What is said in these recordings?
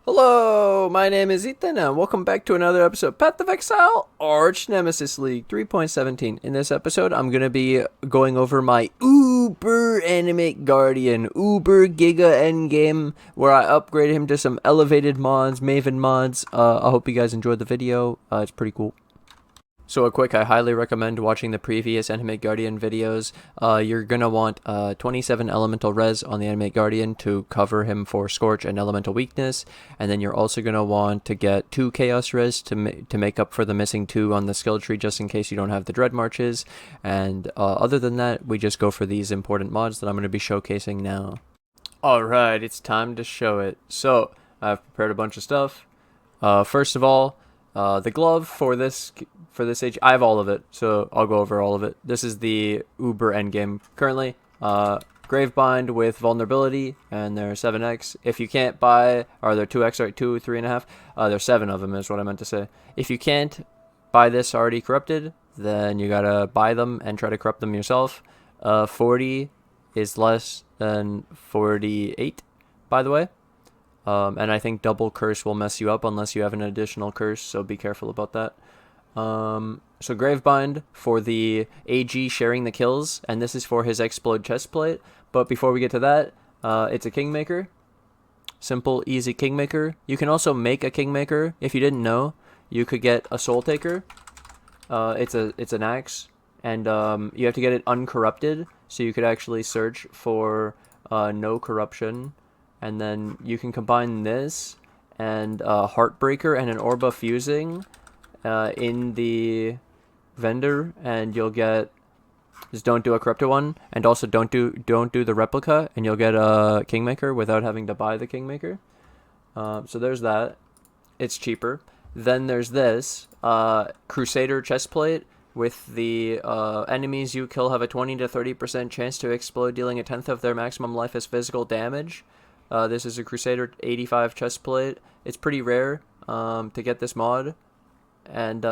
Hello, my name is Ethan, and welcome back to another episode of Path of Exile Archnemesis League 3.17. In this episode, I'm going to be going over my Uber Animate Guardian, Uber Giga Endgame, where I upgraded him to some elevated mods, Maven mods. I hope you guys enjoyed the video. It's pretty cool. So I highly recommend watching the previous Animate Guardian videos. You're going to want 27 Elemental Res on the Animate Guardian to cover him for Scorch and Elemental Weakness. And then you're also going to want to get 2 Chaos Res to make up for the missing 2 on the skill tree, just in case you don't have the Dread Marches. And other than that, we just go for these important mods that I'm going to be showcasing now. Alright, it's time to show it. So, I've prepared a bunch of stuff. First of all, the glove for this age, I have all of it, so I'll go over all of it. This is the Uber endgame currently. Gravebind with vulnerability, and they're 7x. If you can't buy, or they're 2x, right? 2, 3.5. There's 7 of them, is what I meant to say. If you can't buy this already corrupted, then you gotta buy them and try to corrupt them yourself. 40 is less than 48, by the way. And I think double curse will mess you up unless you have an additional curse, so be careful about that. So Gravebind for the AG sharing the kills, and this is for his Explode chestplate. But before we get to that, it's a Kingmaker. Simple, easy Kingmaker. You can also make a Kingmaker. If you didn't know, you could get a Soul Taker. It's an axe, and you have to get it uncorrupted, so you could actually search for no corruption. And then you can combine this and Heartbreaker and an Orb of Fusing in the vendor, and you'll get, just don't do a corrupted one, and also don't do the replica, and you'll get a Kingmaker without having to buy the Kingmaker. So there's that. It's cheaper. Then there's this Crusader chestplate. With the enemies you kill have a 20 to 30% chance to explode, dealing a tenth of their maximum life as physical damage. This is a Crusader 85 chestplate. It's pretty rare to get this mod, and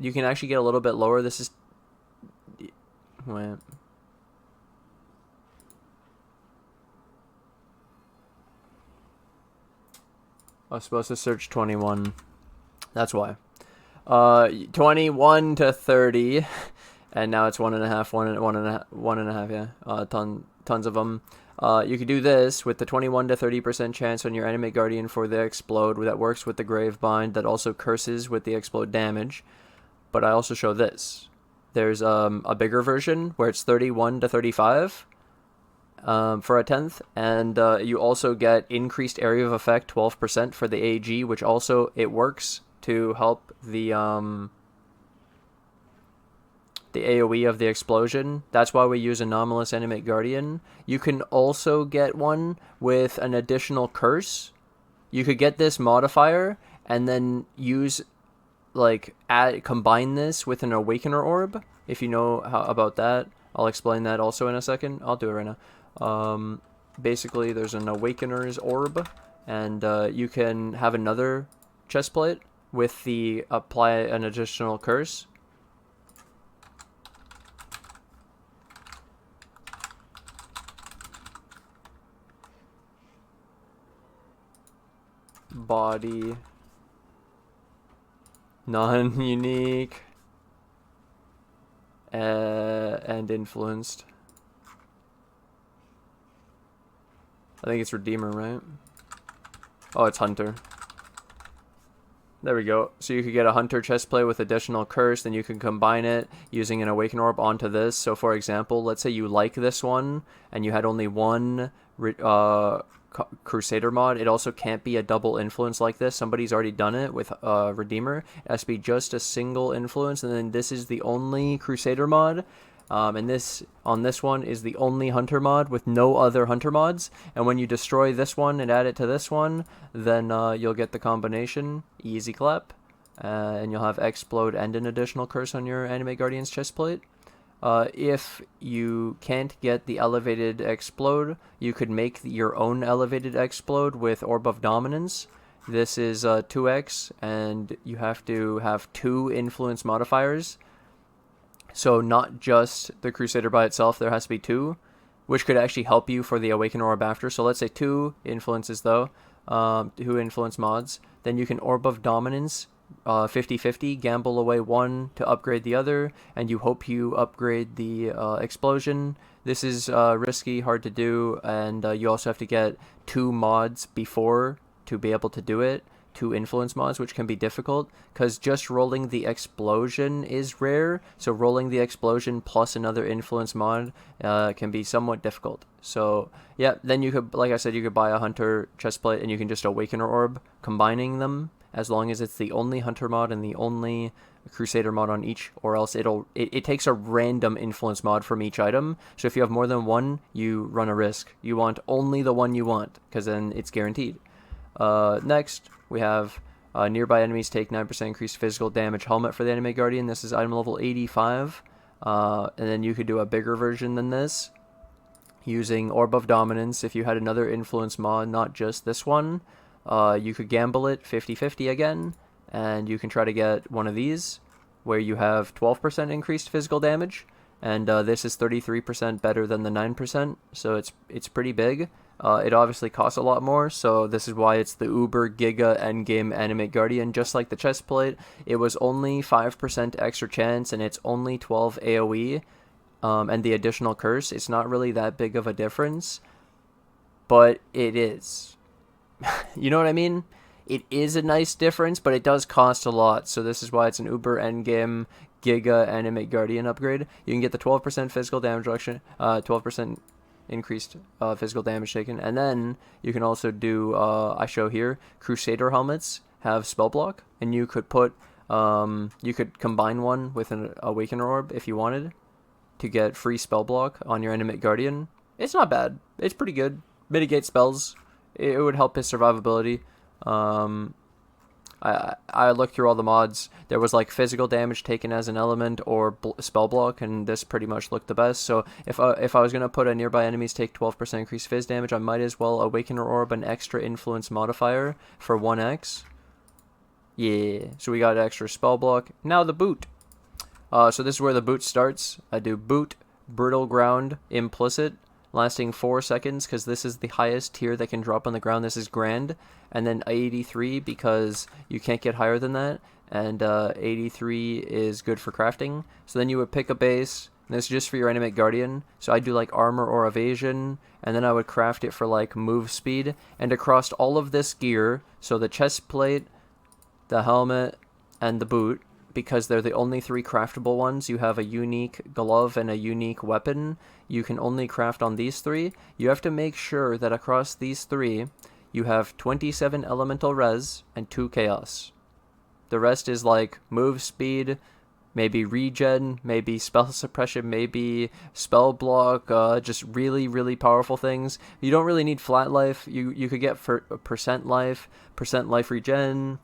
you can actually get a little bit lower. This is... Wait. I was supposed to search 21. That's why. 21 to 30, and now it's 1.5, yeah. Tons of them. You could do this with the 21 to 30% chance on your Animate Guardian for the Explode that works with the Gravebind, that also curses with the Explode damage. But I also show this. There's a bigger version where it's 31 to 35 for a tenth, and you also get increased area of effect 12% for the AG, which also it works to help the AoE of the explosion. That's why we use Anomalous Animate Guardian. You can also get one with an additional curse. You could get this modifier and then use, combine this with an Awakener Orb, if you know about that. I'll explain that also in a second. I'll do it right now. Basically, there's an Awakener's Orb, and you can have another chestplate with the apply an additional curse. Body, non-unique, and influenced. I think it's Redeemer, right? Oh, it's Hunter. There we go. So you could get a Hunter chestplate with additional curse, then you can combine it using an Awaken Orb onto this. So for example, let's say you like this one, and you had only one Crusader mod. It also can't be a double influence like this. Somebody's already done it with Redeemer. It has to be just a single influence, and then this is the only Crusader mod. And this on this one is the only Hunter mod with no other Hunter mods. And when you destroy this one and add it to this one, then you'll get the combination. Easy clap. And you'll have Explode and an additional curse on your Animate Guardian's chestplate. If you can't get the elevated Explode, you could make your own elevated Explode with Orb of Dominance. This is 2x, and you have to have 2 influence modifiers. So not just the Crusader by itself, there has to be 2, which could actually help you for the Awaken Orb after. So let's say 2 influences though. who influence mods. Then you can Orb of Dominance, 50-50, gamble away one to upgrade the other, and you hope you upgrade the explosion. This is risky, hard to do, and you also have to get 2 mods before to be able to do it. 2 influence mods, which can be difficult, because just rolling the explosion is rare, so rolling the explosion plus another influence mod can be somewhat difficult. So yeah, then you could, like I said, you could buy a hunter chestplate and you can just awakener orb, combining them, as long as it's the only hunter mod and the only crusader mod on each, or else it takes a random influence mod from each item. So if you have more than one, you run a risk. You want only the one you want, because then it's guaranteed. Next, we have nearby enemies take 9% increased physical damage helmet for the Animate Guardian. This is item level 85. And then you could do a bigger version than this, using Orb of Dominance. If you had another influence mod, not just this one, you could gamble it 50-50 again, and you can try to get one of these, where you have 12% increased physical damage, and this is 33% better than the 9%, so it's pretty big. It obviously costs a lot more, so this is why it's the Uber Giga Endgame Animate Guardian. Just like the chestplate, it was only 5% extra chance, and it's only 12 AoE, and the additional curse. It's not really that big of a difference, but it is. You know what I mean? It is a nice difference, but it does cost a lot, so this is why it's an Uber Endgame Giga Animate Guardian upgrade. You can get the 12% physical damage reduction, 12% increased physical damage taken, and then you can also do, I show here, Crusader helmets have spell block, and you could put, you could combine one with an Awakener Orb if you wanted to get free spell block on your Animate Guardian. It's not bad. It's pretty good. Mitigate spells. It would help his survivability. I looked through all the mods. There was like physical damage taken as an element or spell block, and this pretty much looked the best. So if I was gonna put a nearby enemies take 12% increased phys damage, I might as well Awakener Orb an extra influence modifier for 1x. Yeah, so we got extra spell block. Now the boot. So this is where the boot starts. I do boot, brittle ground, implicit, lasting 4 seconds, because this is the highest tier that can drop on the ground. This is grand, and then 83 because you can't get higher than that, and 83 is good for crafting. So then you would pick a base, and this is just for your Animate Guardian. So I do like armor or evasion, and then I would craft it for like move speed, and across all of this gear, so the chest plate, the helmet, and the boot, because they're the only 3 craftable ones. You have a unique glove and a unique weapon. You can only craft on these 3. You have to make sure that across these 3, you have 27 elemental res and 2 chaos. The rest is like move speed, maybe regen, maybe spell suppression, maybe spell block, just really, really powerful things. You don't really need flat life. You could get for percent life regen,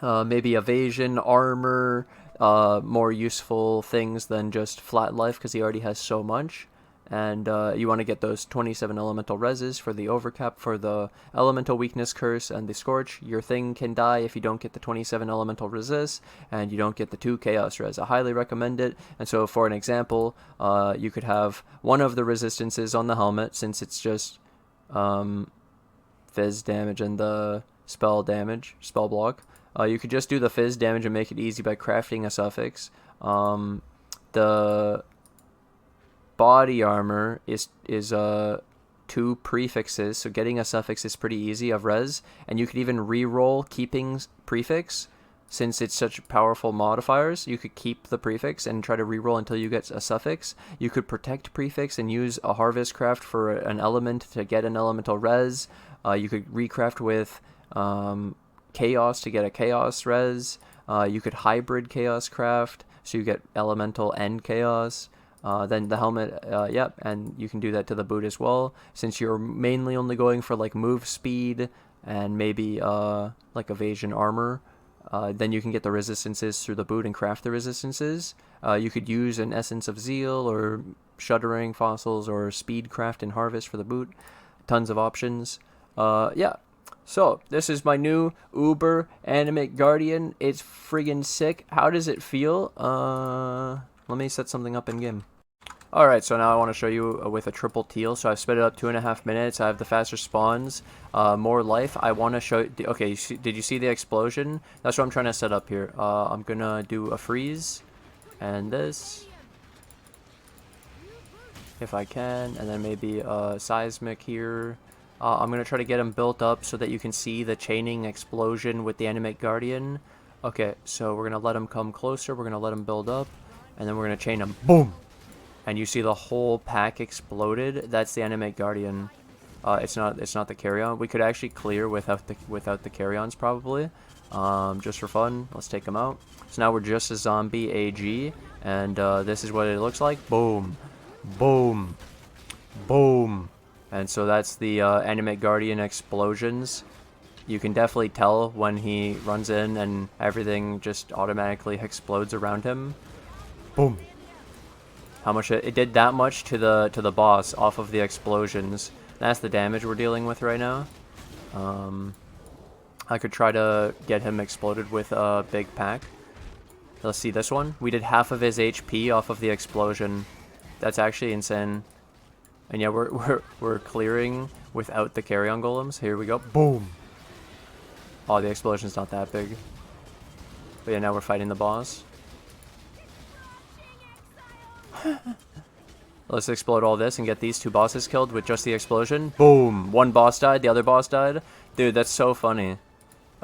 maybe evasion, armor, more useful things than just flat life, because he already has so much. And you want to get those 27 elemental reses for the overcap, for the elemental weakness curse and the scorch. Your thing can die if you don't get the 27 elemental resist, and you don't get the 2 chaos res. I highly recommend it. And so for an example, you could have one of the resistances on the helmet, since it's just fizz damage and the spell block. You could just do the fizz damage and make it easy by crafting a suffix. The body armor is 2 prefixes, so getting a suffix is pretty easy of res, and you could even re-roll keeping prefix. Since it's such powerful modifiers, you could keep the prefix and try to re-roll until you get a suffix. You could protect prefix and use a harvest craft for an element to get an elemental res. You could recraft with chaos to get a chaos res. You could hybrid chaos craft, so you get elemental and chaos. Then the helmet, yep, and you can do that to the boot as well. Since you're mainly only going for like move speed and maybe like evasion armor, then you can get the resistances through the boot and craft the resistances. You could use an Essence of Zeal or Shuddering Fossils or Speed Craft and Harvest for the boot. Tons of options. Yeah. So, this is my new Uber Animate Guardian. It's friggin' sick. How does it feel? Let me set something up in game. Alright, so now I want to show you with a triple teal. So I've sped it up 2.5 minutes. I have the faster spawns, more life. I want to show... Okay, did you see the explosion? That's what I'm trying to set up here. I'm going to do a freeze and this, if I can, and then maybe a seismic here. I'm going to try to get him built up so that you can see the chaining explosion with the Animate Guardian. Okay, so we're going to let him come closer. We're going to let him build up, and then we're going to chain him. Boom! And you see the whole pack exploded. That's the Animate Guardian. It's not the carry-on. We could actually clear without the carry-ons probably. Just for fun. Let's take them out. So now we're just a zombie AG, and this is what it looks like. Boom, boom, boom. And so that's the Animate Guardian explosions. You can definitely tell when he runs in and everything just automatically explodes around him. Boom. How much it did that much to the boss off of the explosions. That's the damage we're dealing with right now. I could try to get him exploded with a big pack. Let's see this one. We did half of his HP off of the explosion. That's actually insane. And yeah, we're clearing without the carry-on golems. Here we go. Boom. Oh, the explosion's not that big. But yeah, now we're fighting the boss. Let's explode all this and get these two bosses killed with just the explosion. Boom! One boss died, the other boss died. Dude, that's so funny.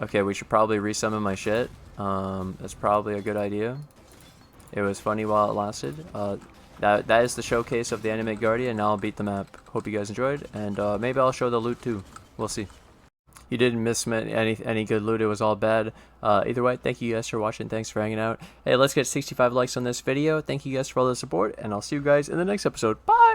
Okay, we should probably resummon my shit. That's probably a good idea. It was funny while it lasted. That is the showcase of the Animate Guardian. Now I'll beat the map. Hope you guys enjoyed, and maybe I'll show the loot too. We'll see. You didn't miss any good loot. It was all bad. Either way, thank you guys for watching. Thanks for hanging out. Hey, let's get 65 likes on this video. Thank you guys for all the support, and I'll see you guys in the next episode. Bye!